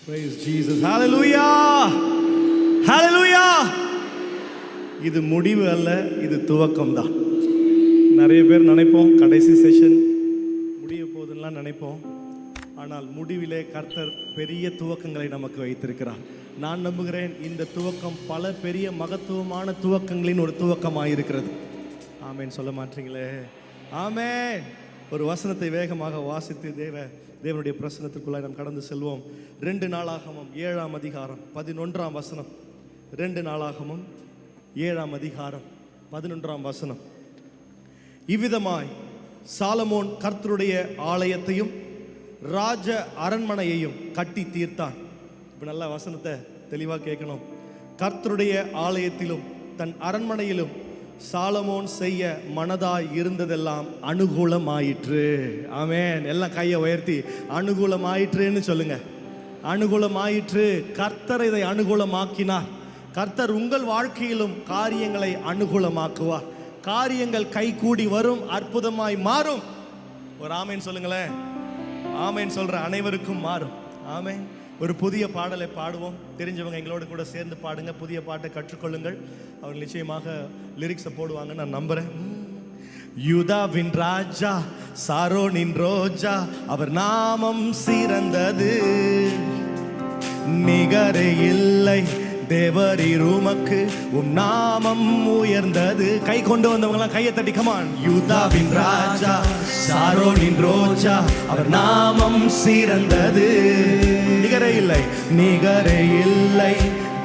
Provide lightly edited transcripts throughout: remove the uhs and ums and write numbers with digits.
Praise Jesus. Hallelujah. Hallelujah. இது முடிவு அல்ல, இது துவக்கம் தான். நிறைய பேர் நினைப்போம் கடைசி செஷன் முடிய போதுலாம் நினைப்போம். ஆனால் முடிவிலே கர்த்தர் பெரிய துவக்கங்களை நமக்கு வைத்திருக்கிறார். நான் நம்புகிறேன் இந்த துவக்கம் பல பெரிய மகத்துவமான துவக்கங்களின் ஒரு துவக்கமாக இருக்கிறது. ஆமேன் சொல்ல மாட்டீங்களே? ஆமேன். ஒரு வசனத்தை வேகமாக வாசித்து தேவனுடைய பிரசனத்திற்குள்ளாய் நாம் கடந்து செல்வோம். 2 நாளாகமம் 7ஆம் அதிகாரம் 11ஆம் வசனம். 2 நாளாகமம் 7ஆம் அதிகாரம் 11ஆம் வசனம். இவ்விதமாய் சாலமோன் கர்த்தருடைய ஆலயத்தையும் ராஜ அரண்மனையையும் கட்டி தீர்த்தான். இப்போ நல்ல வசனத்தை தெளிவாக கேட்கணும். கர்த்தருடைய ஆலயத்திலும் தன் அரண்மனையிலும் சாலமோன் செய்ய மனதாய் இருந்ததெல்லாம் அனுகூலமாயிற்று. ஆமென். எல்லாம் கையை உயர்த்தி அனுகூலமாயிற்றுன்னு சொல்லுங்க. அனுகூலமாயிற்று. கர்த்தர் இதை அனுகூலமாக்கினார். கர்த்தர் உங்கள் வாழ்க்கையிலும் காரியங்களை அனுகூலமாக்குவார். காரியங்கள் கைகூடி வரும், அற்புதமாய் மாறும். ஒரு ஆமேன் சொல்லுங்களேன். ஆமேன் சொல்ற அனைவருக்கும் மாறும். ஆமேன். ஒரு புதிய பாடலை பாடுவோம். தெரிஞ்சவங்க எங்களோட கூட சேர்ந்து பாடுங்க. புதிய பாட்டை கற்றுக்கொள்ளுங்கள். அவர் நிச்சயமாக லிரிக்ஸை போடுவாங்க நான் நம்புறேன். யூதாவின் ராஜா, சாரோனின் ரோஜா, அவர் நாமம் சிறந்தது, நிகரே இல்லை தேவரீர் உமக்கு, உம் நாமம் உயர்ந்தது. கை கொண்டு வந்தவங்களாம் கையை தட்டி கமான். யூதாவின் ராஜா, சாரோனின் ரோஜா, அவர் நாமம் சிறந்தது, நிகரே இல்லை, நிகரே இல்லை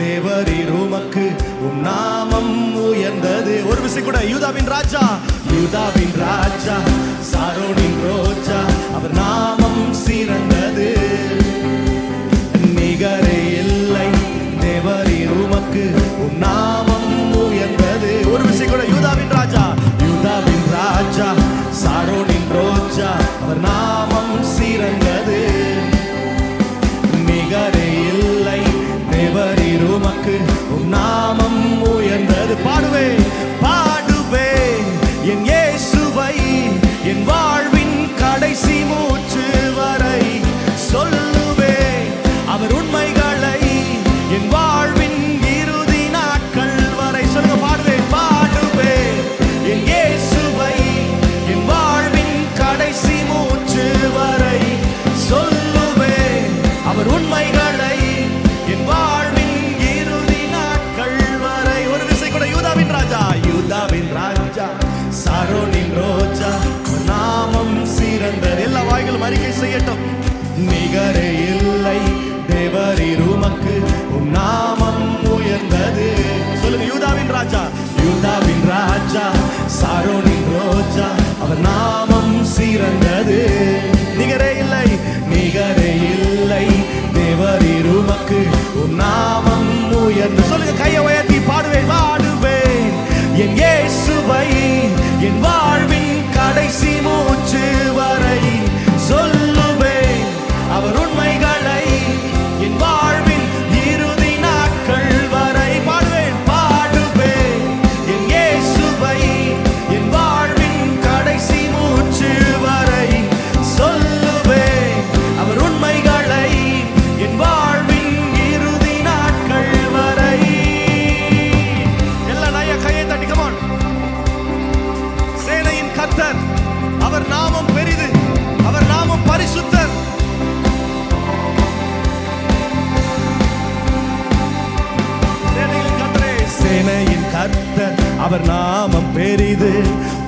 தேவரீர் உமக்கு, உம் நாமம் உயர்ந்தது. ஒரு விஷயம் கூட. யூதாவின் ராஜா, யூதாவின் ராஜா, சாரோனின் ரோஜா, அவர் நாமம் சிறந்தது, நிகரே இல்லை தேவரீர் உமக்கு, உம் நாமம் உயர்ந்தது. ஒரு விஷயம் கூட. யூதாவின் ராஜா, யூதாவின் ராஜா, சாரோனின் ரோஜா, அவர் நாமம் சிறந்தது, நிகரே இல்லை தேவரீர் உமக்கு, உம் நாமம் உயர்ந்தது. பாடுவே பாடுவே என் இயேசுவை, என் வாழ்வின் கடைசி மூச்சு வரை சொல்லுவே அவர் உண்மைகளை, என் வாழ்வின் இறுதி நாட்கள் வரை. சொல்லுங்க. பாடுவேன் பாடுவேன் என் இயேசுவை, என் வாழ்வின் கடைசி மூச்சு வரை சொல்லுவேன் அவர் உண்மைகளை, என் வாழ்வின் இறுதி நாட்கள் வரை. ஒரு விசை கூட. யூதாவின் ராஜா, யூதாவின் ராஜா, சாரோனின் ரோஜா, நாமம் சிறந்தது. எல்லா வாய்களும் அறிக்கை செய்யட்டும். நிகரே இல்லை தேவரீர் உமக்கு, உம் நாமம் உயர்ந்தது. சொல்லுங்க. யூதாவின் ராஜா, யூதாவின் ராஜா, சாரோனின் ரோஜா, அவர் நாமம் சிறந்தது, நிகரே இல்லை, நிகரே இல்லை தேவரீர் உமக்கு, உம் நாமம் உயர்ந்தது. சொல்லுங்க. கையை உயர்த்தி பாடுவேன் பாடுவேன் என் இயேசுவை, என் வாழ்வின் கடைசி மூச்சு வரை சொல்லுவேன் அவர் உண்மைகளை, என் வாழ்வின் இறுதி நாட்கள் வரை. பாடுவேன் பாடுவேன் என் இயேசுவை, என் வாழ்வின் கடைசி மூச்சு வரை சொல்லுவேன் அவர் உண்மைகளை, என் வாழ்வின் இறுதி நாட்கள் வரை. எல்லா நாய கையை தட்டி கமான். சேனையின் கர்த்தர், அவர் நாமம் பெரிது, அவர் நாமம் பரிசுத்தர். சேனையின் கர்த்தர், அவர் நாமம் பெரிது,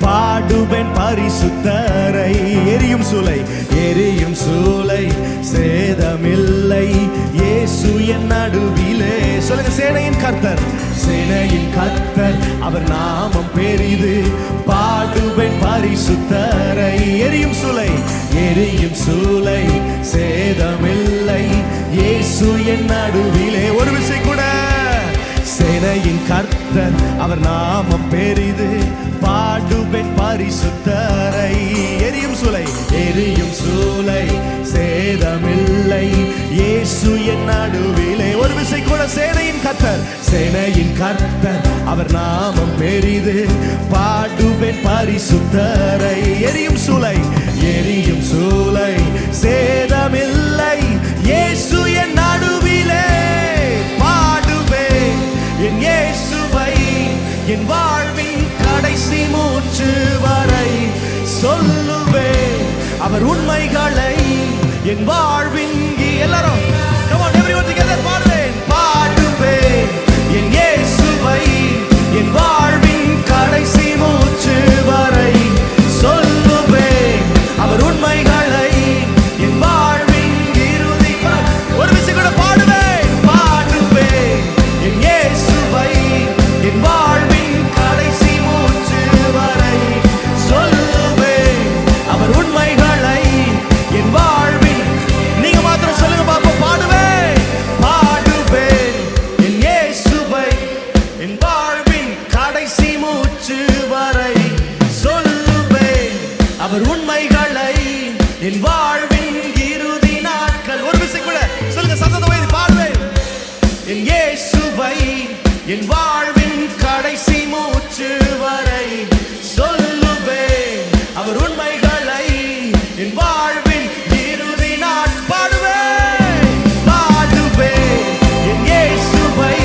பாடுவேன் பரிசுத்தரை. எரியும் சூளை, எரியும் சூளை, சேதமில்லை இயேசு என் நடுவிலே. சொல்லுங்க. சேனையின் கர்த்தர், சேனையின் கர்த்தர், அவர் நாமம் பெரிது, பாடுவேன் பரிசுத்தரை. எரியும் சூளை, எரியும் சூளை, சேதமில்லை இயேசு என் நடுவிலே. ஒரு விஷயம் கூட. சேனையின் கர்த்தர், அவர் நாமம் பெரிது, பாடுவேன் பரிசுத்தரை. எரியும் சூளை, எரியும் சூளை, சேதமில்லை இயேசு என் நடுவிலே. ஒரு விசை கூட. சேனையின் கர்த்தர், சேனையின் கர்த்தர், அவர் நாமம் பெரிது, பாடுவேன் பரிசுத்தரை. எரியும் சூளை, எரியும் சூளை, சேதமில்லை இயேசு என் நடுவிலே. அவர் உண்மைகளை என் வாழ்வின் எல்லாரும் come on everyone together பாடுவேன் பாடுவேன் என் இயேசுவை என் வாழ்வின் கடைசி மூச்சு வரை சொல்லுவேன் அவர் உண்மைகளை என் வாழ்வின் இறுதி ஒரு விஷயம் கூட பாடுவேன் பாடுவேன் என் இயேசுவை என் வாழ்வின் கடைசி மூச்சு வரை சொல்லுவேன் அவர் உண்மைகளை என் வாழ்வின் நீங்க மாத்திரம் சொல்லுங்க பாப்போம் பாடுவேன் பாடுவேன் என் இயேசுவை என் வாழ்வின் கடைசி மூச்சு வரை சொல்லுவேன் அவர் உண்மைகளை என் வாழ்வின் இறுதி நாட்கள் ஒரு விஷயம் கூட சொல்லுங்க சத்தத்தை பாடுவேன் என் இயேசுவை என் வாழ்வின் கடைசி மூச்சு வரை சொல்லுவேன் அவர் உண்மைகளை என் வாழ்வின் இறுதி நாட் பாடுவேன் பாடுவேன் என் இயேசுவை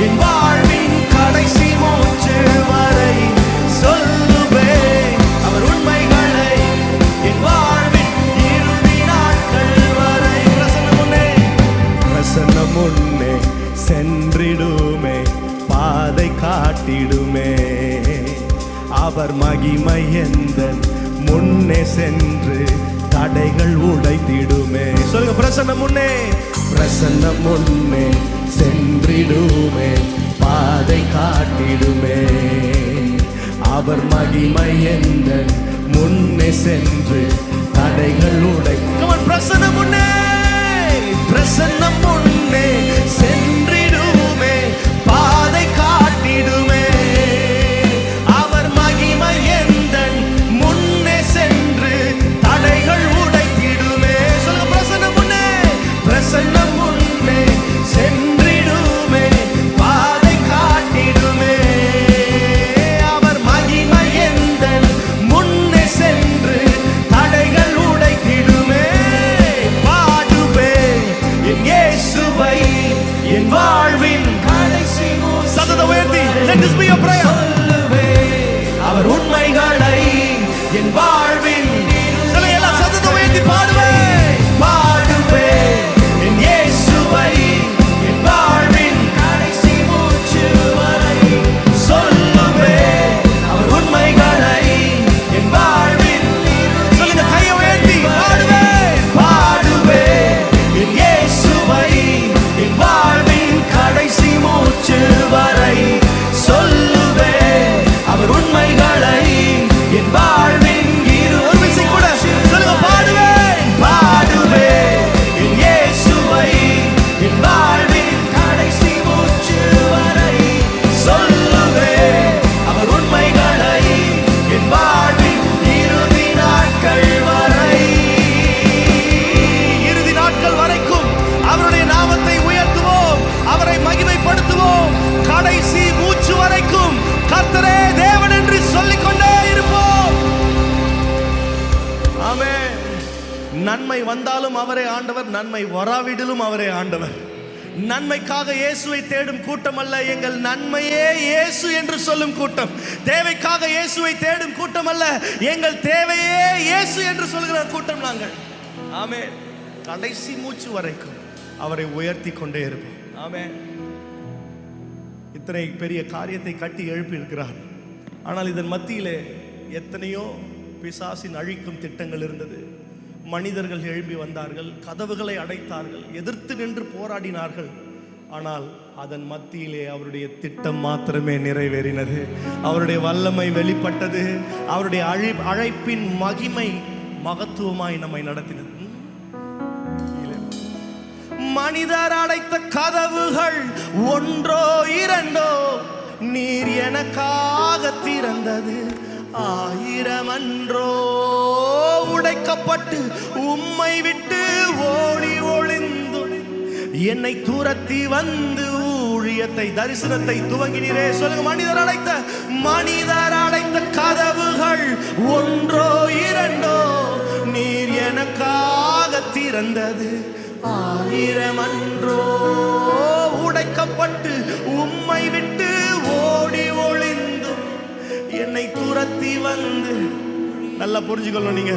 என் வாழ்வின் கடைசி மூச்சு வரை சொல்லுவேன் அவர் உண்மைகளை என் வாழ்வின் இறுதி நாட்கள் வரை பிரசன்னம் முன்னே சென்றிடுமே பாதை காட்டிடுமே அவர் மகிமை எந்தன் முன்னே சென்று தடைகள் உடைத்திடுமே சொல்லுங்க பிரசன்னம் முன்னே சென்றிடுமே பாதை காட்டிடுமே அவர் மகிமை எந்தன் முன்னே சென்று தடைகள் உடை பிரசன்னம் முன்னே சென்றிடுமே பாதை காட்டிடுமே அவர் மகிமை எந்தன் முன்னே சென்று தடைகள் உடைத்திடுமே சொல்லுங்க பிரசன்னம் முன்னே சென்றிடுமே பாதை காட்டிடுமே அவர் மகிமை எந்தன் முன்னே சென்று தடைகள் உடைத்திடுமே பாடுவேன் என் இயேசுவை என் வாழ்வின் கடைசி சத்தத்தை உயர்த்தி let this be your prayer அவர் உண்மைகளை என் வாழ்வின் சொல்லுங்க எல்லாம் சத்தத்தை உயர்த்தி பாடுவேன் பாடுவேன் என் இயேசுவை என் வாழ்வின் கடைசி மூச்சு வரை சொல்லுவேன் அவர் உண்மைகளை என் வாழ்வின் சொல்லுங்க கையை உயர்த்தி பாடுவேன் என் இயேசுவை என் வாழ்வின் கடைசி மூச்சு வரை சொல்லுவேன் அவர் உண்மைகளை என் வாழ்வின் ஒரு விஷயம் கூட சொல்லுங்க பாடுவேன் என் இயேசுவை என் வாழ்வின் கடைசி மூச்சு வரை சொல்லுவேன் அவர் உண்மைகளை என் வாழ்வின் இறுதி நாட்கள் வரைக்கும் அவருடைய நாமத்தை உயர்த்துவோம் அவரை மகிமைப்படுத்துவோம் கடைசி மூச்சு வரைக்கும் கர்த்தரே தேவன் என்று சொல்லிக்கொண்டே இருப்போம் ஆமென் நன்மை வந்தாலும் அவரே ஆண்டவர் நன்மை வராவிடிலும் அவரே ஆண்டவர் நன்மைக்காக இயேசுவை தேடும் கூட்டம் அல்ல எங்கள் நன்மையே இயேசு என்று சொல்லும் கூட்டம் தேவைக்காக இயேசுவை தேடும் கூட்டம் அல்ல எங்கள் தேவையே இயேசு என்று சொல்கிற கூட்டம் நாங்கள் ஆமென் கடைசி மூச்சு வரைக்கும் அவரை உயர்த்தி கொண்டே இருப்போம் ஆமென் இத்தனை பெரிய காரியத்தை கட்டி எழுப்பி இருக்கிறார் ஆனால் இதன் மத்தியிலே எத்தனையோ பிசாசின் அழிக்கும் திட்டங்கள் இருந்தது மனிதர்கள் எழும்பி வந்தார்கள் கதவுகளை அடைத்தார்கள் எதிர்த்து நின்று போராடினார்கள் ஆனால் அதன் மத்தியிலே அவருடைய திட்டம் மாத்திரமே நிறைவேறினது அவருடைய வல்லமை வெளிப்பட்டது அவருடைய அழைப்பின் மகிமை மகத்துவமாய் நம்மை நடத்தினது மனிதர் அடைத்த கதவுகள் ஒன்றோ இரண்டோ நீர் எனக்காக திறந்தது ஆயிரம் அன்றோ உடைக்கப்பட்டு உம்மை விட்டு ஓடி ஒளிந்து என்னை துரத்தி வந்து ஊழியத்தை தரிசனத்தை துவங்கினீரே சொல்லுங்க மனிதர் அடைத்த கதவுகள் ஒன்றோ இரண்டோ நீர் எனக்காக திறந்தது ஆயிரம் அன்றோ உடைக்கப்பட்டு உம்மை விட்டு ஓடி ஒளிந்து என்னை துரத்தி வந்து நல்லா புரிஞ்சுக்கணும். நீங்க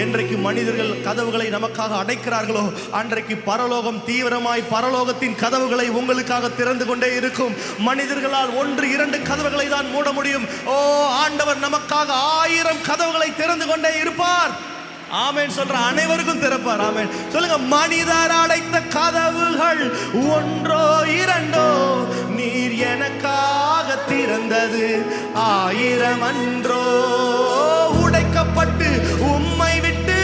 என்றைக்கு மனிதர்கள் கதவுகளை நமக்காக அடைக்கிறார்களோ அன்றைக்கு பரலோகம் தீவிரமாய் பரலோகத்தின் கதவுகளை உங்களுக்காக திறந்து கொண்டே இருக்கும். மனிதர்களால் 1-2 கதவுகளை தான் மூட முடியும். ஓ, ஆண்டவர் நமக்காக 1000 கதவுகளை திறந்து கொண்டே இருப்பார். ஆமென் சொல்ற அனைவருக்கும் திறப்பார். ஆமென் சொல்லுங்க. மனிதர் அடைத்த கதவுகள் 1-2 நீர் எனக்காக திறந்தது 1000 அன்றோ. உடைக்கப்பட்டு உம்மை விட்டு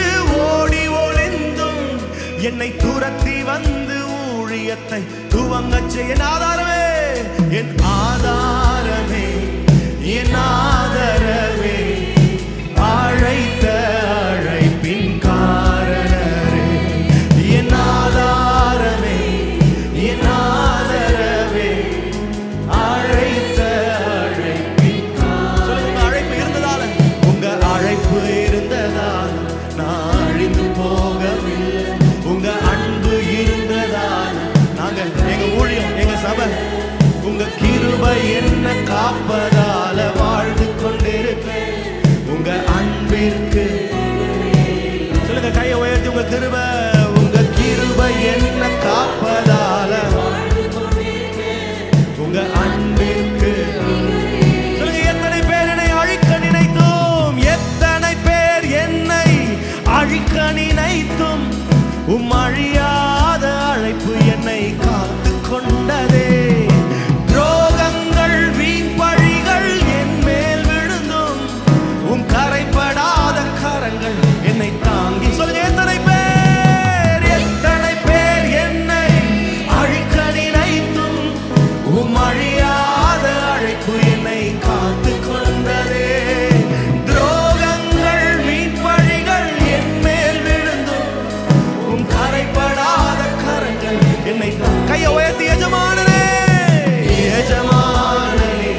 ஓடி ஒளிந்தும் என்னை துரத்தி வந்து ஊழியத்தை துவங்கச் செய்ய என் ஆதாரமே, என் ஆதாரமே, என் ஆதரவே, அழைத்த அழைப்பின் காரணரே, என் ஆதாரமே, என் ஆதரவே, அழைத்த அழைப்பின் சொல்லுங்க. அழைப்பு இருந்ததால, உங்க அழைப்பு இருந்ததால் நான் அழிந்து போகவில்லை. உங்க அன்பு இருந்ததால் நாங்க எங்க ஊழியம் எங்க சபை உங்க கிருபை என்ன காப்பதால வாழ்ந்து கொண்டிருப்பேன். உங்க அன்பிற்கு சொல்லுங்க, கையை உயர்த்தி. உங்க கிருபை, உங்க கிருபை என்ன காப்பதால உங்க அன்பிற்கு சொல்லுங்க. எத்தனை பேர் என்னை அழிக்க நினைத்தும், எத்தனை பேர் என்னை அழிக்க நினைத்தும் அழியாத அழைப்பு என்னை காத்து கொண்டதே. துரோகங்கள் வீண் பழிகள் என் மேல் விழுந்தும் கரைப்படாத கரங்கள் என்னை தாங்கி சொல்லுங்க. எத்தனை பேர் என்னை அழிக்க நினைத்தும் அழியாத அழைப்பு என்னை காத்து கொண்டதே. துரோகங்கள் வீண் பழிகள் என் மேல் விழுந்தும் கரைப்படாத கரங்கள் என்னை கையை உயர்த்தி. எஜமானனே, எஜமானனே,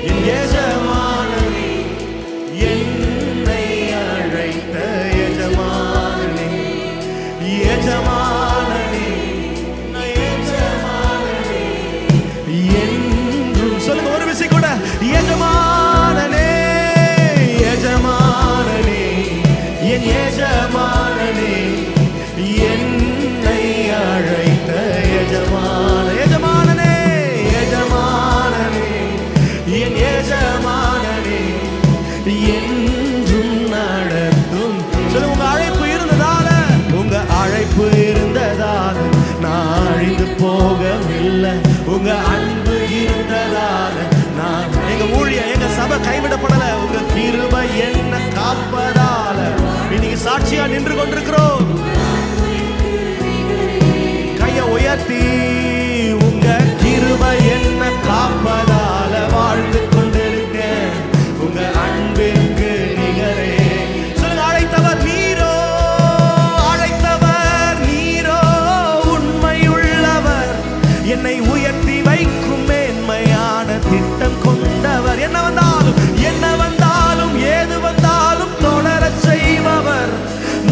என் எஜமானனே, என்னை அழைத்த எஜமானனே, எஜமானனே, எஜமானனே என்றும் சொல்லுங்க ஒரு விஷயம் கூட. எஜமானனே, எஜமானனே, என் எஜமானனே, என்னை அழைத்த எஜமான எஜமானனே, எஜமானனே, என் எஜமானனே என்றும் நடத்தும் சொல்லுங்க. உங்க அழைப்பு இருந்ததால, உங்க அழைப்பு இருந்ததால நான் அழிந்து போகவில்லை. உங்க அன்பு இருந்ததால நான் எங்க ஊழியம் எங்க சபை கைவிடப்படல. உங்க கிருபை என்ன காப்பதால இன்னைக்கு சாட்சியா நின்று கொண்டிருக்கிறோம். கையை உயர்த்தி. உங்க கிருபை என்ன காப்பதால வாழ்ந்து கொண்டிருக்கேன். உங்க அன்பிற்கு நிகரே சொல்லுங்க. அழைத்தவர் நீரோ, அழைத்தவர் நீரோ, உண்மையுள்ளவர், என்னை உயர்த்தி வைக்கும் மேன்மையான திட்டம் கொண்டவர். என்ன வந்தாலும் ஏது வந்தாலும் தொடரச் செய்பவர்,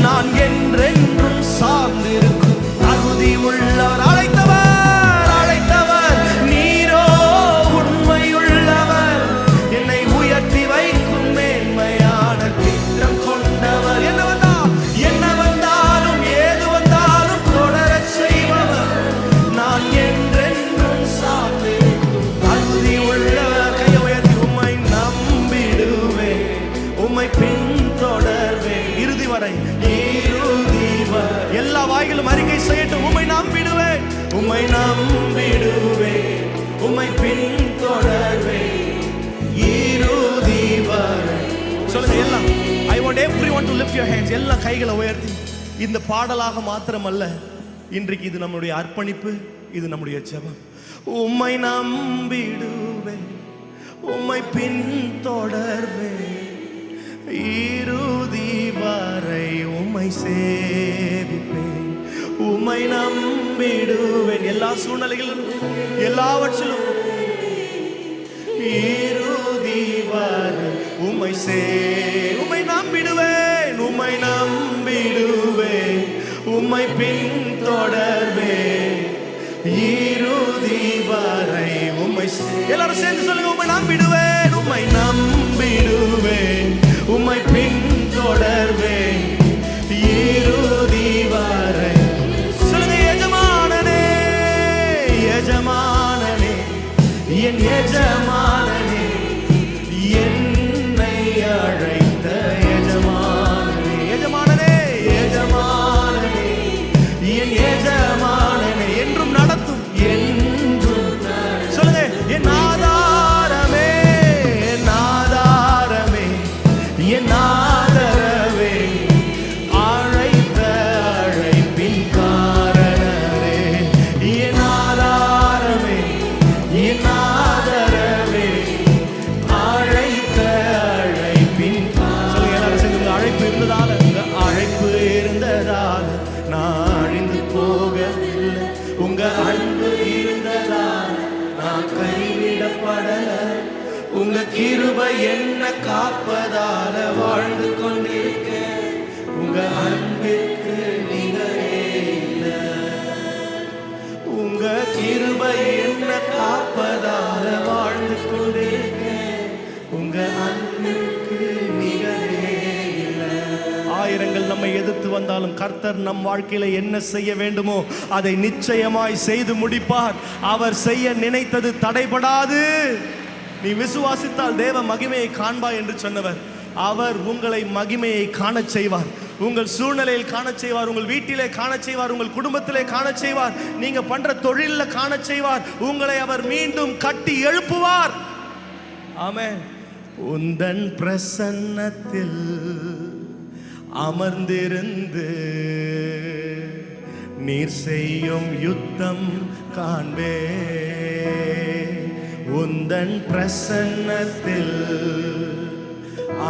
நான் என்றென்றும் சார்ந்திருக்கும் தகுதி உள்ளவர். அழைத்தவர் நீரோ, உண்மையுள்ளவர், என்னை உயர்த்தி வைக்கும் மேன்மையான திட்டம் கொண்டவர். என்ன வந்தாலும் ஏது வந்தாலும் தொடரச் செய்பவர், நான் என்றென்றும் சார்ந்திருக்கும் தகுதி உள்ளவர். கையை உயர்த்தி. உம்மை நம்பிடுவேன், உம்மை பின்தொடர்வேன் இறுதி வரை. எல்லா வாய்களும் அறிக்கை செய்யட்டும். உம்மை நம்பிடுவேன், உம்மை நம்பிடுவேன், உம்மை பின்தொடர்வேன் இறுதி வரை. சொல்லுங்க எல்லாம். I want everyone to lift your hands. எல்லா கைகளை உயர்த்தி. இந்த பாடலாக மாத்திரமல்ல, இன்றைக்கு இது நம்முடைய அர்ப்பணிப்பு, இது நம்முடைய ஜெபம். உம்மை நம்பிடுவேன், உம்மை பின்தொடர்வேன் இறுதி வரை, உம்மை சேவிப்பேன், உம்மை நம்பிடுவேன். எல்லா சூழ்நிலைகளிலும் எல்லாவற்றிலும் இறுதி வரை உம்மை உம்மை நம்பிடுவேன், உம்மை நம்பிடுவேன், உம்மை பின்தொடர்வேன் இறுதி வரை உம்மை. எல்லாரும் சேர்ந்து சொல்லுங்க. உம்மை நம்பிடுவேன், உம்மை நம்பிடுவேன், உம்மை பின் தொடர்வேன் இறுதி வரை. சொல்லுங்க, எஜமானனே எஜமானனே என் எஜமானனே, என்னை அழைத்த எஜமானனே. எஜமானனே எஜமானனே என் எஜமானனே, என்றும் நடத்தும் என்றும். சொல்லுங்க, என் ஆதாரமே என் ஆதாரமே என் ஆதரவே, அழைத்த அழைப்பின் காரணரே. என் ஆதாரமே என் ஆதரவே, அழைத்த அழைப்பின். சொல்லுங்க எல்லாரும் சேர்ந்து, அழைப்பு இருந்ததால, அழைப்பு இருந்ததால் நான் அழிந்து போகவில்லை. உங்க அன்பு இருந்ததால் நான் கைவிடப்படல. உங்க கிருபை என்ன காப்பதால வாழ்ந்து கொண்டிருக்கேன். உங்க அன்பிற்கு நிகரே இல்லை. உங்க கிருபை என்ன காப்பதால வாழ்ந்து கொண்டிருக்கேன். உங்க அன்பிற்கு நிகரே இல்லை. ஆயிரங்கள் நம்மை எதிர்த்து வந்தாலும் கர்த்தர் நம் வாழ்க்கையில என்ன செய்ய வேண்டுமோ அதை நிச்சயமாய் செய்து முடிப்பார். அவர் செய்ய நினைத்தது தடைபடாது. நீ விசுவாசித்தால் தேவ மகிமையை காண்பாய் என்று சொன்னவர். அவர் உங்களை மகிமையை காணச் செய்வார். உங்கள் சூழ்நிலையில் காணச் செய்வார். உங்கள் வீட்டிலே காணச் செய்வார். உங்கள் குடும்பத்திலே காணச் செய்வார். நீங்க பண்ற தொழிலில் காணச் செய்வார். உங்களை அவர் மீண்டும் கட்டி எழுப்புவார். ஆமென். உந்தன் பிரசன்னத்தில் அமர்ந்திருந்து நீர் செய்யும் யுத்தம் காண்பே. உந்தன் பிரசன்னத்தில்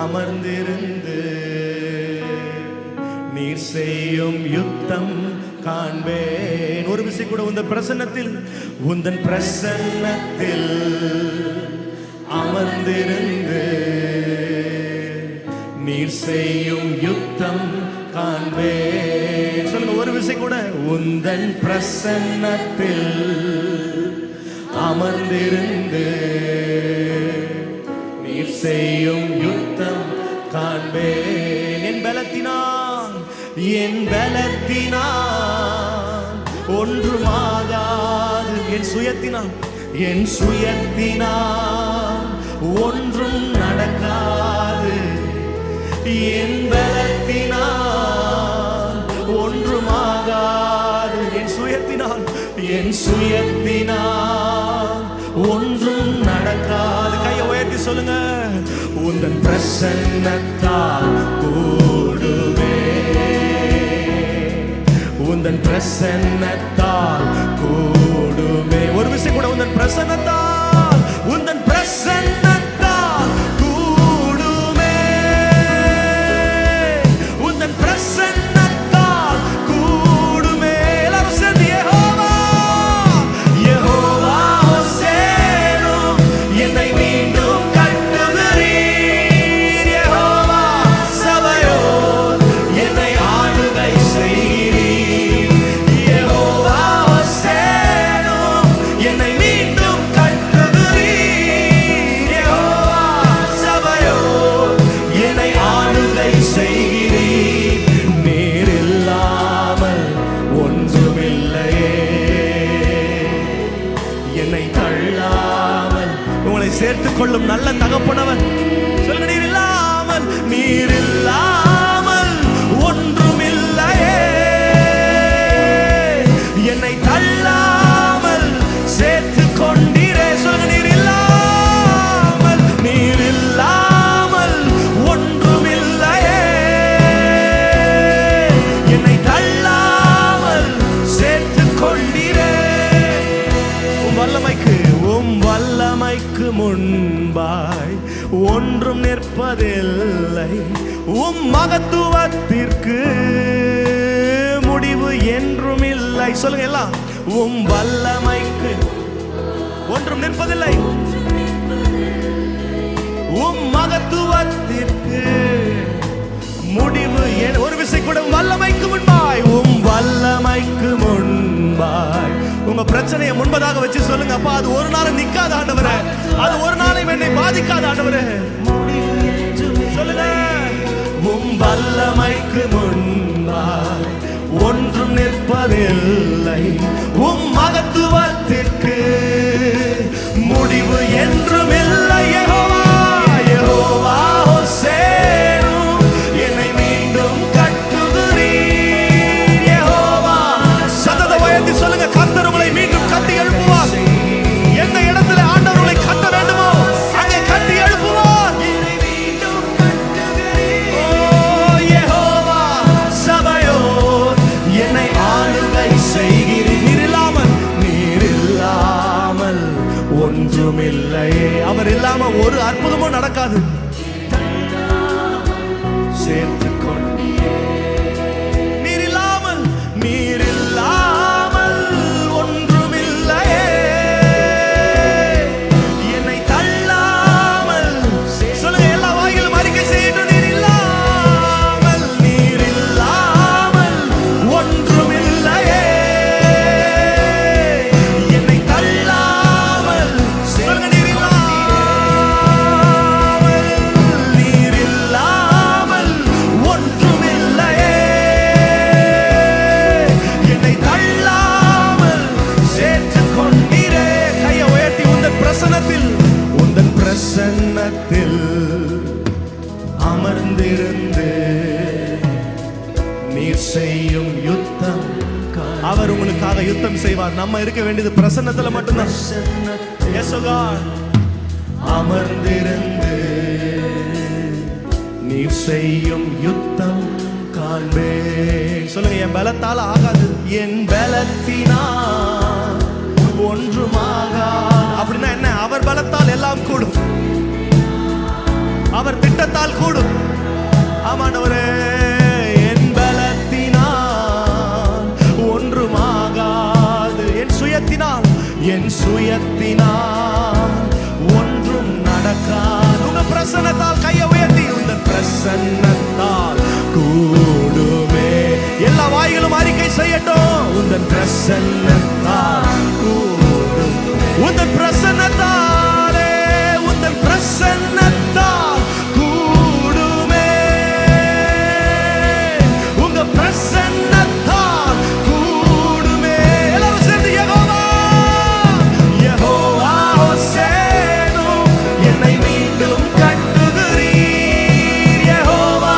அமர்ந்திருந்து நீர் செய்யும் யுத்தம் காண்பேன். ஒரு விஷயம் கூட, உந்தன் பிரசன்னத்தில், உந்தன் பிரசன்னத்தில் அமர்ந்திருந்து நீர் செய்யும் யுத்தம் காண்பேன். சொல்லுங்க, ஒரு விஷயம் கூட, உந்தன் பிரசன்னத்தில் அமர்ந்திருந்து நீர் செய்யும் யுத்தம் காண்பேன். என் பலத்தினால் என் பலத்தினால் ஒன்றுமாகாது. என் சுயத்தினால் என் சுயத்தினால் ஒன்றும் நடக்காது. என் பலத்தினால் ஒன்றுமாகாது. என் சுயத்தினால் என் சுயத்தினால் ஒன்றும் நடக்காது. கையை உயர்த்தி சொல்லுங்க, உந்தன் பிரசன்னத்தால் கூடுவே. உந்தன் பிரசன்னத்தால் கூடுமே. ஒரு விஷயம் கூட, உந்தன் பிரசன்னத்தால், உந்தன் பிரசன்னத்தால் கூடுமே. உந்தன் பிரசன்னத்தால் கூடுமே. எல்லாரும் சேர்ந்து, யெகோவா யெகோவா சேரும் என்னை மீண்டும் கட்டுகிறீர். யெகோவா சபையோர் என்னை ஆளுகை செய்கிறீர். யெகோவா சேரும் என்னை மீண்டும் கட்டுகிறீர். யெகோவா சபையோர் என்னை ஆளுகை செய்கிறீர். நீர் இல்லாமல் ஒன்றுமில்லையே. என்னை தள்ளாமல் உங்களை சேர்த்துக் கொள்ளும் நல்ல தகப்பனவர். சொல்லுங்க, நீர் இல்லாமல், நீர் இல்லாமல் ஒன்றுமில்லையே. என்னை தள்ளாமல் சேர்த்துக் கொண்டீரே. சொல்லுங்க, நீர் இல்லாமல், நீர் இல்லாமல் ஒன்றுமில்லையே. என்னை தள்ளாமல் சேர்த்துக் கொண்டீரே. உம் வல்லமைக்கு முன்பாய் ஒன்றும் நிற்பதில்லை. உம் மகத்துவத்திற்கு முடிவு என்றும் இல்லை. சொல்லுங்க எல்லாம், உம் வல்லமைக்கு ஒன்றும் நிற்பதில்லை. உம் மகத்துவத்திற்கு முடிவு. ஒரு விஷயம் கூட, வல்லமைக்கு முன்பாய், உம் வல்லமைக்கு முன்பாய். உங்க பிரச்சனையை முன்பதாக வச்சு சொல்லுங்க, அப்பா அது ஒரு நாள் நிக்காத ஆண்டவரே, அது ஒரு நாளும் என்னை பாதிக்காத ஆண்டவரே. சொல்லுங்க, உம் வல்லமைக்கு முன்பாய் ஒன்றும் நிற்பதில்லை. உம் மகத்துவத்திற்கு முடிவு என்றும் இல்லை. யெகோவா யெகோவா ஹோசேனு, என்னை மீண்டும் கட்டுகிறீர். யெகோவா சதத வயதி சொல்லுங்க, கர்த்தர் உங்களை மீண்டும் கட்டி எழுப்புவார். எந்த இடத்துல ஆண்டவர் உங்களை கட்ட வேண்டுமோ அங்கே கட்டி எழுப்புவார். ஓ யெகோவா சபையோர், என்னை ஆளுகை செய்கிறீர். நீர் இல்லாமல் ஒன்றுமில்லையே. அவர் இல்லாம ஒரு அற்புதமும் நடக்காது. சேர்த்து கொண்டீரே. நீர் இல்லாமல் ஒன்றுமில்லையே. என்னை தள்ளாமல் சொல்லுங்க, எல்லா வாயிலும் அறிக்கை செய்யட்டும். நீர் இல்லாமல் ஒன்றுமில்லையே. என்னை தள்ளாமல் சொல்லுங்க, நீர் இல்லாமல் ஒன்றுமில்லையே. என்னை தள்ளாமல் சேர்த்துக் கொண்டீரே. கையை உயர்த்தி உந்தன் பிரசன்னத்தில் அமர்ந்திருந்து நீர் செய்யும் யுத்தம். அவர் உங்களுக்காக யுத்தம் செய்வார். நம்ம இருக்க வேண்டியது பிரசன்னத்துல மட்டும்தான். Yes, oh God. அமர்ந்திருந்து நீர் செய்யும் யுத்தம் காண்பே. சொல்லுங்க, என் பலத்தால் ஆகாது, என் பலத்தினால் ஒன்றுமாகா. அப்படின்னா என்ன? அவர் பலத்தால் எல்லாம் கூடும், அவர் திட்டத்தால் கூடும். ஆமாண்டவரே, என் பலத்தினால் ஒன்றுமாகாது, என் சுயத்தினால் ஒன்றும் நடக்காது. உங்க பிரசன்னத்தால் கையை உயர்த்தி, உங்க பிரசன்னத்தால் கூடுமே. எல்லா வாய்களும் அறிக்கை செய்யட்டும். உந்தன் பிரசன்னத்தால் கூடும். உந்தன் பிரசன்னத்தாலே, உந்தன் பிரசன்னத்தால் கூடுமே. உங்க பிரசன்னத்தால் கூடுமே. எல்லாரும் சேர்ந்து யெகோவா யெகோவா ஹோசேனு, என்னை மீண்டும் கட்டுகிறீர். Jehovah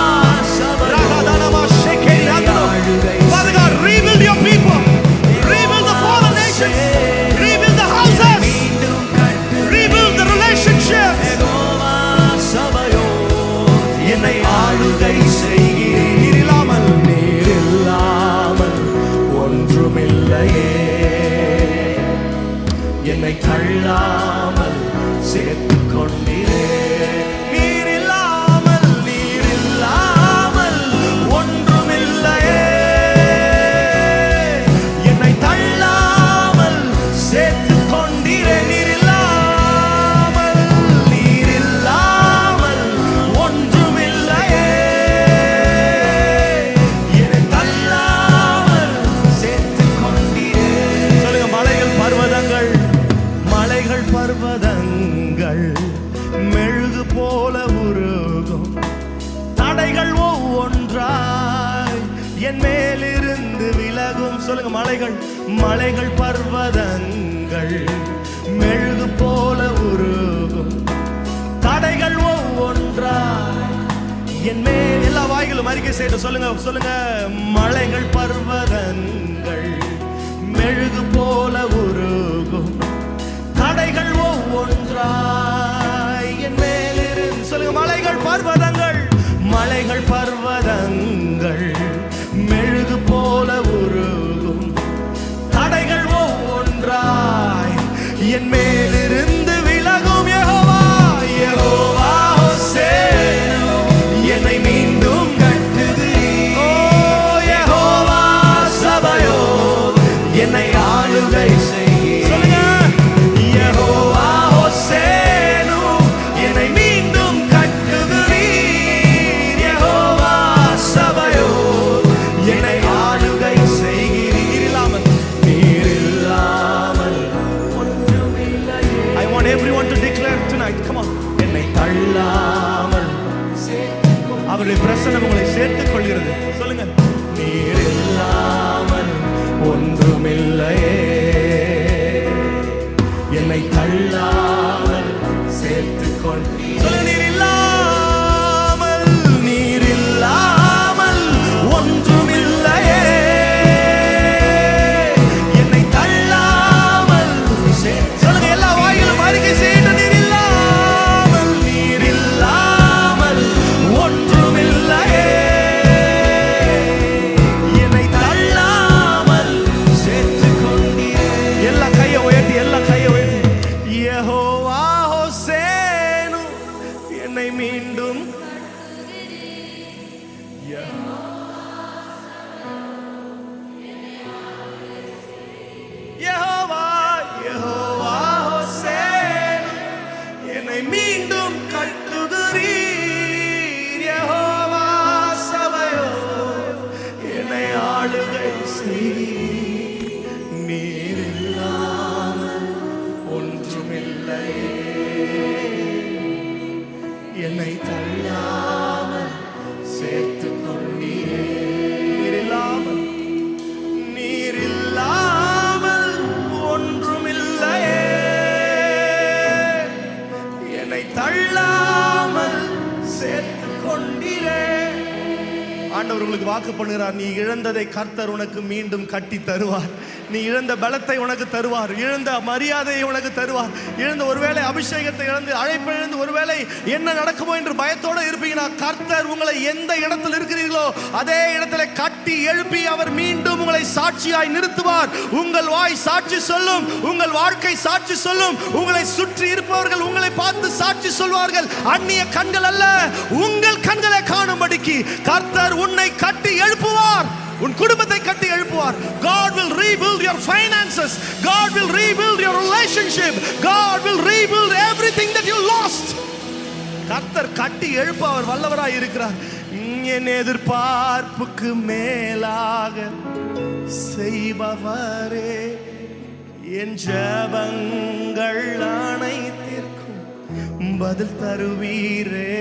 ரகதனமா ஷெகேரியாதனோ. Father God, rebuild your people, rebuild the fallen nations, rebuild the houses, rebuild the relationships. Jehovah சபையோர், என்னை ஆளுகை செய்கிறீர். நீர் இல்லாமல் ஒன்றுமில்லையே. என்னை தள்ளாமல் சேர்த்துக் கொண்டீரே. நீர் இல்லாமல் ஒன்றுமில்லையே. என்னை தள்ளாமல் சேர்த்துக் கொண்டீரே. நீர் இல்லாமல் ஒன்றுமில்லையே. என்னை தள்ளாமல் சேர்த்துக் கொண்டீரே. சொல்லுங்க, மலைகள் பர்வதங்கள் மெழுகு போல உருகும். தடைகள் ஒவ்வொன்றாய் என் மேலிருந்து விலகும். சொல்லுங்க, மலைகள் பர்வதங்கள் மெழுகு போல உருகும். தடைகள் ஒவ்வொன்றாய் என் மேல். எல்லா வாய்களும் அறிக்கை செய்து சொல்லுங்க, மலைகள் பர்வதங்கள் மெழுகு போல உருகும். தடைகள் ஒவ்வொன்றாய் என் மேலிருந்து. சொல்லுங்க, மலைகள் பர்வதங்கள் மெழுகு போல உருகும். தடைகள் ஒவ்வொன்றாய் என் மேலிருந்து விலகும். யெகோவா யெகோவா ஹோசேனு, என்னை மீண்டும் கட்டுகிறீர். ஓ யெகோவா சபையோர், என்னை ஆளுகை செய்கிறீர். சொல்லுங்க, யெகோவா ஹோசேனு, என்னை மீண்டும் கட்டுகிறீர். யெகோவா சபையோர், என்னை ஆளுகை செய்கிறீர். நீர் இல்லாமல் ஒன்றுமில்லை. உங்களுக்கு வாக்கு பண்ணுகிறார், நீ இழந்ததை கர்த்தர் உனக்கு மீண்டும் கட்டி தருவார். நீ இழந்த பலத்தை உனக்கு தருவார், இழந்த மரியாதையை உனக்கு தருவார். இழந்த ஒருவேளை அபிஷேகத்தை இழந்து, அழைப்பை இழந்து, ஒருவேளை என்ன நடக்குமோ என்று பயத்தோடு இருப்பீங்கன்னா, கர்த்தர் உங்களை எந்த இடத்தில் இருக்கிறீர்களோ அதே இடத்துல கட்டி எழுப்பி அவர் மீண்டும் உங்களை சாட்சியாய் நிறுத்துவார். உங்கள் வாய் சாட்சி சொல்லும், உங்கள் வாழ்க்கை சாட்சி சொல்லும், உங்களை சுற்றி இருப்பவர்கள் உங்களை பார்த்து சாட்சி சொல்வார்கள். அந்நிய கண்கள் அல்ல, உங்கள் கண்களை காணும்படிக்கு கர்த்தர் உன்னை கட்டி எழுப்புவார், உன் குடும்பத்தை கட்டி எழுப்புவார். God will rebuild your finances, God will rebuild your relationship, God will rebuild everything that you lost. கர்த்தர் கட்டி எழுப்ப அவர் வல்லவராய் இருக்கிறார். என் எதிர்பார்ப்புக்கு மேலாக செய்பவரே, என் ஜெபங்கள் அனைத்திற்கும் பதில் தருவீரே.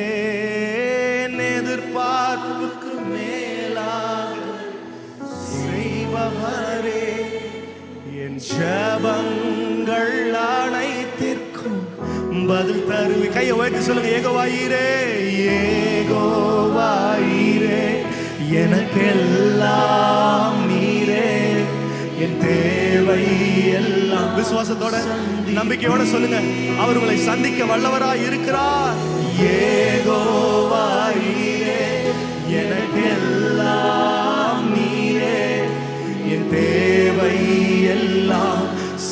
என் எதிர்பார்ப்புக்கு மேலாக செய்பவரே, என் ஜெபங்கள் அனைத்திற்கும் பதில் தருவி. கையை உயர்த்தி சொல்லுங்க, ஏகோவாயிரே, ஏகோவாயிரே, எனக்கெல்லாம் நீரே, என் தேவை எல்லாம். விசுவாசத்தோட நம்பிக்கையோட சொல்லுங்க, அவர் உங்களை சந்திக்க வல்லவராய் இருக்கிறார். ஏகோவாயிரே, எனக்கெல்லாம் நீரே, என் தேவை எல்லாம்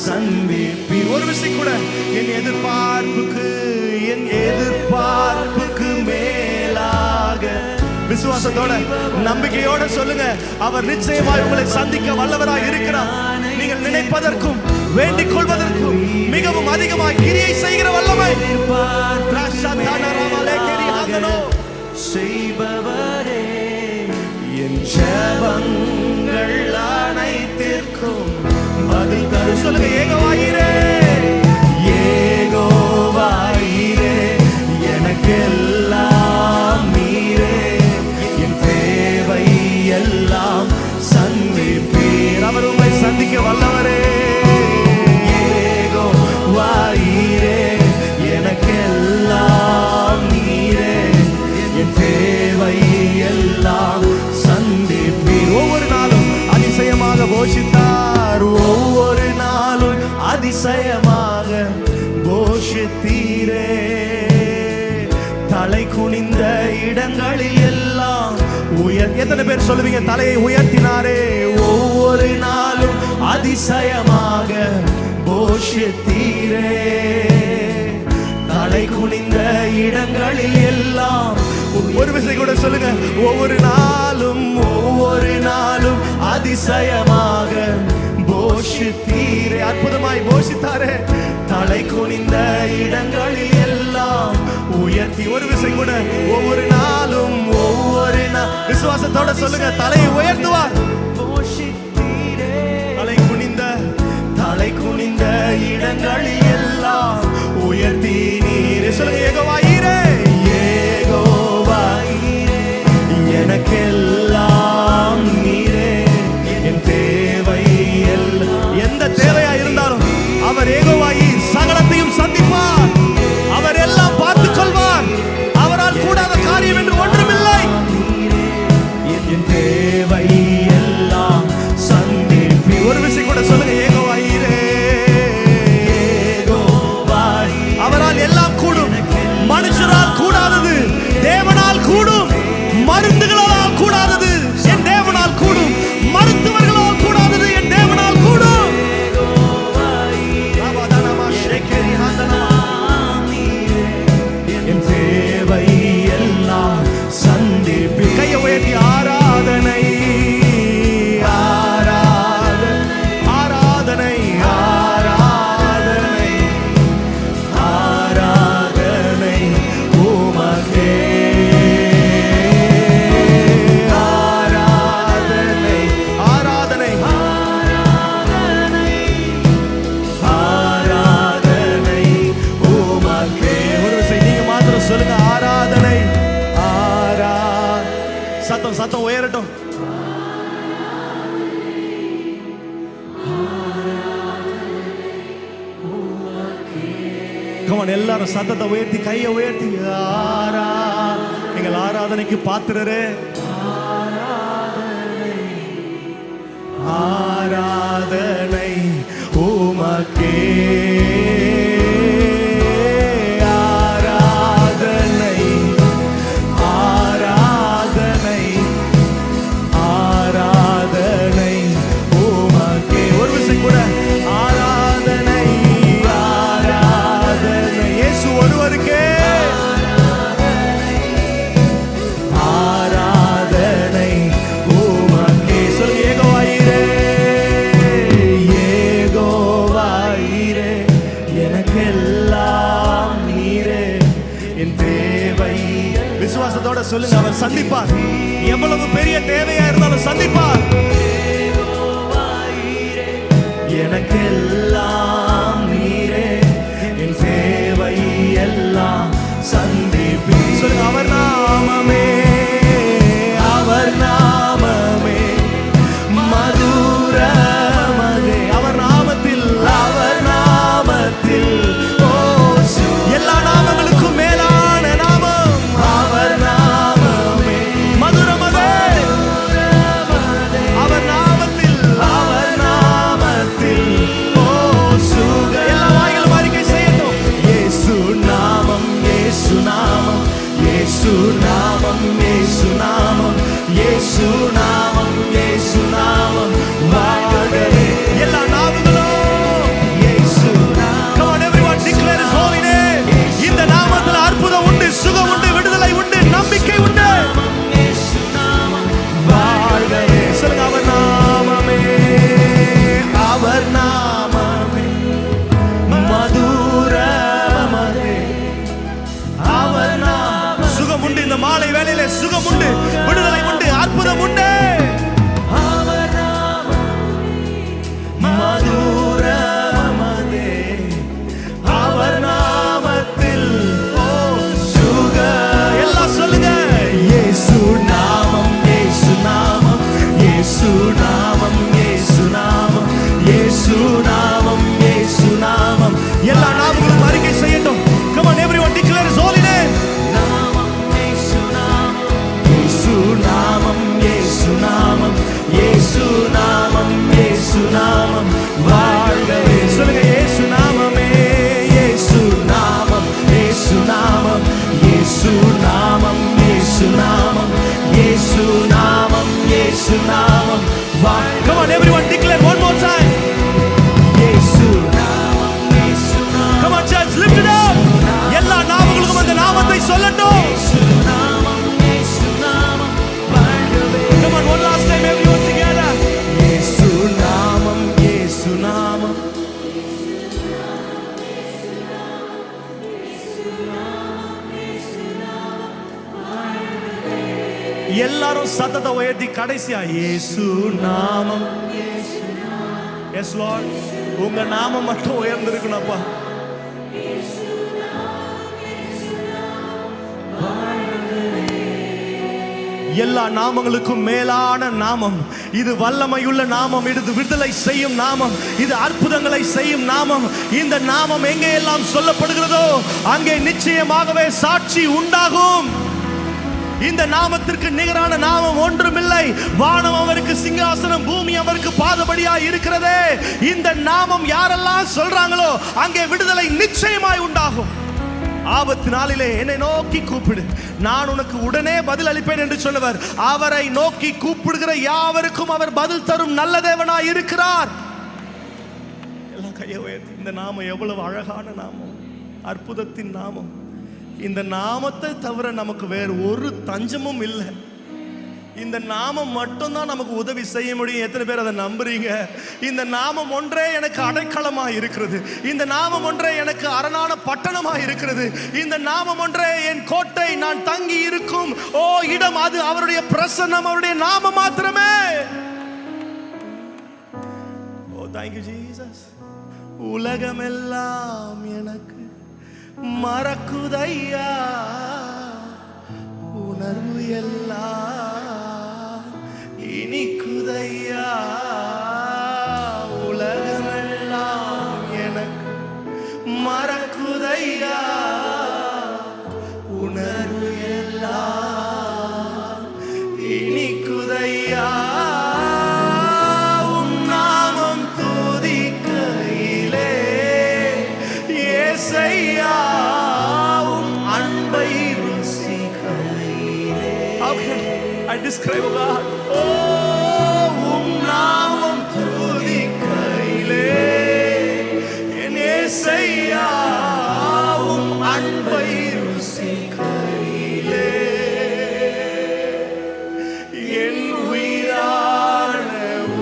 சந்திப்பீர். ஒரு விஷயம் கூட, என் எதிர்பார்ப்புக்கு மேலாக விசுவாசத்தோட நம்பிக்கையோட சொல்லுங்க, அவர் நிச்சயமாய் உங்களை சந்திக்க வல்லவராய் இருக்கிறார். நீங்கள் நினைப்பதற்கும் வேண்டிக் கொள்வதற்கும் மிகவும் அதிகமாய் கிரியை செய்கிற வல்லமை செய்பவரே, என் ஜெபங்கள் அனைத்திற்கும் பதில் தரு. சொல்லுங்க, ஏகோவாயிரே, ஏகோவாயிரே, எனக்கெல்லாம் நீரே, என் தேவை எல்லாம் சந்திப்பீர். அவர் உங்களை சந்திக்க வல்லவரே. ஏகோவாயிரே, எனக்கெல்லாம் நீரே, என் தேவை எல்லாம் சந்திப்பீர். ஒவ்வொரு நாளும் அதிசயமாக போஷித்தார், ஒவ்வொரு நாளும் அதிசயமாக போஷித்தீரே. தலை குனிந்த இடங்களில் எல்லாம் எத்தனை பேர் சொல்லுவீங்க, தலையை உயர்த்தினாரே. ஒவ்வொரு நாளும் அதிசயமாக போஷித்தீரே. தலை குனிந்த இடங்களில் எல்லாம். ஒரு விஷயம் கூட சொல்லுங்க, ஒவ்வொரு நாளும் அதிசயமாக போஷித்தீரே. அற்புதமாய் போஷித்தாரே. தலை குனிந்த இடங்களில் எல்லாம் உயர்த்தி. ஒரு விஷயம் கூட, ஒவ்வொரு நாளும் விசுவாசத்தோட சொல்லுங்க, தலையை உயர்த்துவார். போஷித்தீரே. தலை குனிந்த இடங்களில் எல்லாம் உயர்த்தி நீரே. சொல்லுங்க, ஏகோவாயிரே, ஏகோவாயிரே, எனக்கெல்லாம் நீரே, என் தேவை எல்லாம். எந்த தேவையா இருந்தாலும் அவர் ஏகோவாயி சகலத்தையும் சந்திப்பார். அவர் எல்லாம் பார்த்துக் கொள்வார். அவரால் கூடாத காரியம் என்று ஒன்றுமில்லை. என் தேவை எல்லாம் சந்திப்பி. ஒரு விஷயம் கூட சொல்லுங்க, ஏகோவாயிரே, ஏகோவாயி. அவரால் எல்லாம் கூடும். மனுஷரால் கூடாதது தேவனால் கூடும். மருந்துகளால் கூடாதது என் தேவனால் கூடும். மருத்துவர்களால் கூடாதது என் தேவனால் கூடும். என் தேவை எல்லாம் சந்திப்பி. கையை உயர்த்தி ஆராதனை, ஆராதனை, ஆராதனை, ஆராதனை, ஆராதனை உமக்கே. ஆராதனை, ஆராதனை, ஆராதனை உமக்கே. ஒரு விஷயம் நீங்க மாத்திரம் சொல்லுங்க, ஆராதனை. சத்தம் உயரட்டும். எல்லாரும் சத்தத்தை உயர்த்தி, கையை உயர்த்தி. நீங்கள் ஆராதனைக்கு பாத்திரரே. ஆராதனை உமக்கே, ஆராதனை ஆராதனை ஆராதனை உமக்கே. ஒரு விஷயம் கூட, ஆராதனை ஆராதனை இயேசு ஒருவருக்கே, ஆராதனை உமக்கே. சொல்லு, ஏகோவாயிரே ஏகோவாயிரே, எனக்கெல்லாம் நீரே, என் தேவை. விசுவாசத்தோட சொல்லுங்க, அவர் சந்திப்பார். எவ்வளவு பெரிய தேவையா இருந்தாலும் சந்திப்பார். எனக்கெல்லாம் நீரே, என் தேவை எல்லாம் சந்திப்பி. சொல்லுங்க, அவர் நாமமே, அவர் நாமமே மதுரமதே, அவர் நாமத்தில், அவர் நாமத்தில் எல்லா நாமங்களுக்கும் மேலான நாமம் அவர் நாமமே மதுரமதே, அவர் நாமத்தில், அவர் நாமத்தில் சுக. எல்லா வாய்களும் அறிக்கை செய்யட்டும். இயேசு நாமம், இயேசு நாமம், இயேசு நாமம், இயேசு நாமம், இயேசு நாமம், இயேசு நாமம் வாழ்கவே. எல்லா நாமங்களும் இயேசு நாமம். Come on everyone, declare his holy name. இந்த நாமத்தில் அற்புதம் உண்டு, சுகம் உண்டு, விடுதலை உண்டு, நம்பிக்கை உண்டு. இயேசு நாமம் வாழ்கவே. சொல்லுங்க, அவர் நாமமே, அவர் நாமமே மதுரமதே, அவர் நாமம். சுகம் உண்டு, இந்த மாலை வேளையில சுகம் உண்டு, விடுதலை உண்டு, அற்புதம் உண்டு. அவர் நாமம் மதுரமதே, அவர் நாமத்தில் சுக. எல்லாம் சொல்லுங்க, இயேசு நாமம், இயேசு நாமம், இயேசு நாமம், இயேசு நாமம், இயேசு நாமம், இயேசு நாமம். எல்லா நாமங்களும் அறிக்கை செய்யட்டும். Come on everyone, declare his holy name. நாமம் இயேசு நாமம், இயேசு நாமம், இயேசு நாமம், இயேசு நாமம், இயேசு நாமம் வாழ்கவே. சொல்லுங்க, இயேசு நாமமே, இயேசு நாமம், இயேசு நாமம், இயேசு நாமம், இயேசு நாமம், இயேசு நாமம், இயேசு நாமம் வாழ். Come on everyone, declare one more time. இயேசு நாமம், இயேசு நாமம். Come on church, lift it up. எல்லா நாமங்களுக்கும் அந்த நாமத்தை சொல்லட்டும். இயேசு நாமம், இயேசு நாமம் வாழ்கவே. Come on, one last time everyone together. இயேசு நாமம், இயேசு நாமம், எல்லாரும் சத்தத்தை உயர்த்தி கடைசியா இயேசு நாமம். எஸ் லார்ட், உங்க நாமம் மட்டும் உயர்ந்திருக்கணும்ப்பா. எல்லா நாமங்களுக்கும் மேலான நாமம் இது, வல்லமையுள்ள நாமம் இது, விடுதலை செய்யும் நாமம் இது, அற்புதங்களை செய்யும் நாமம். இந்த நாமம் எங்கே எல்லாம் சொல்லப்படுகிறதோ அங்கே நிச்சயமாகவே சாட்சி உண்டாகும். இந்த நாமத்திற்கு நிகரான நாமம் ஒன்றுமில்லை. வானம் அவருக்கு சிங்காசனம், பூமி அவருக்கு பாதபடியா இருக்கிறதே. இந்த நாமம் யாரெல்லாம் சொல்றாங்களோ அங்கே விடுதலை நிச்சயமாய் உண்டாகும். ஆபத்து நாளிலே என்னை நோக்கி கூப்பிடு, நான் உனக்கு உடனே பதில் அளிப்பேன் என்று சொல்லுவார். அவரை நோக்கி கூப்பிடுகிற யாவருக்கும் அவர் பதில் தரும் நல்ல தேவனாய் இருக்கிறார். எல்லாம் கையை உயர்த்தி, இந்த நாமம் எவ்வளவு அழகான நாமம், அற்புதத்தின் நாமம். இந்த நாமத்தை தவிர நமக்கு வேறு ஒரு தஞ்சமும் இல்லை. இந்த நாமம் மட்டும்தான் நமக்கு உதவி செய்ய முடியும். எத்தனை பேர் அதை நம்புறீங்க? இந்த நாமம் ஒன்றே எனக்கு அடைக்கலமா இருக்கிறது. இந்த நாமம் ஒன்றே எனக்கு அரணான பட்டணமா இருக்கிறது. இந்த நாமம் ஒன்றே என் கோட்டை, நான் தங்கி இருக்கும் இடம். அது அவருடைய பிரசன்னம், அவருடைய நாமம் மாத்திரமே. thank you Jesus. உலகமெல்லாம் எனக்கு மறக்குதையா, உணர்வு எல்லாம் இனிக்குதையா. உலகமெல்லாம் எனக்கு மறக்குதையா, உணர்வு எல்லாம் இனிக்குதையா. describe, oh God. Oh, நாமம் துதிக்கையிலே என் இயேசையா அன்பை ருசிக்கையிலே என் உயிரான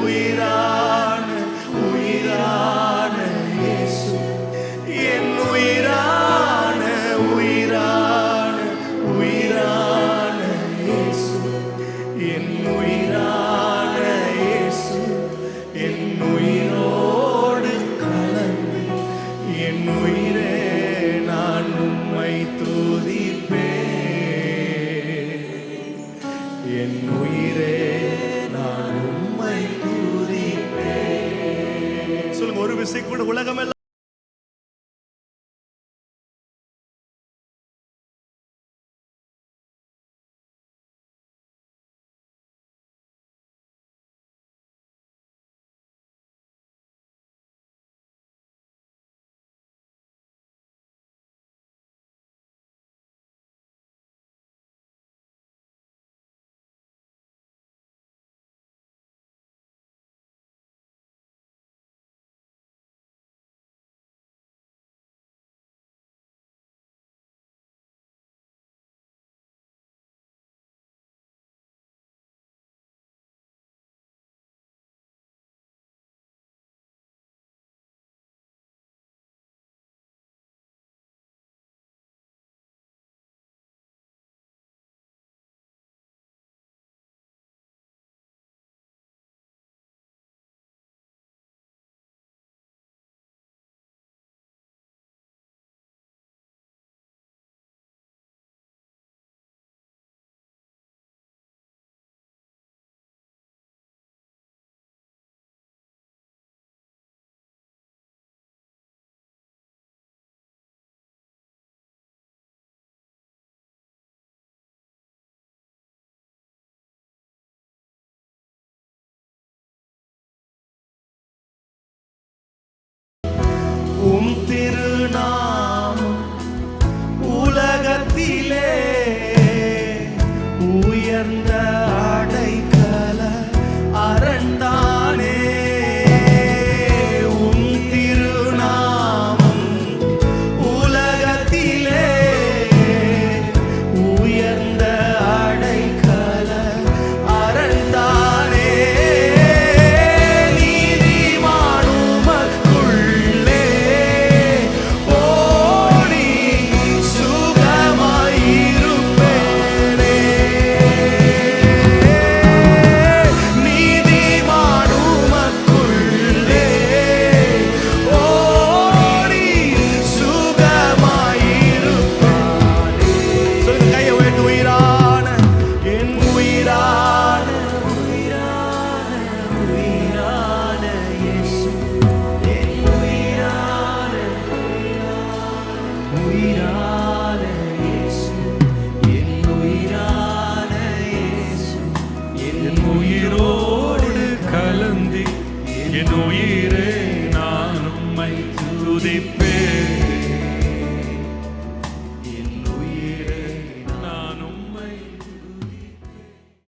உயிரான உயிரான இயேசு, என் உயிரான உயிரான உயிரான இயேசு, என் உயிரான இயேசு, என் உயிரோடு கலந்து என் உயிரே நான் உம்மை துதிப்பேன், என் உயிரே நான் உம்மை துதிப்பேன். சொல்லுங்க, ஒரு விசை கூட உலகமெல்லாம் உம் திருநாமம் உலகத்திலே உயர்ந்த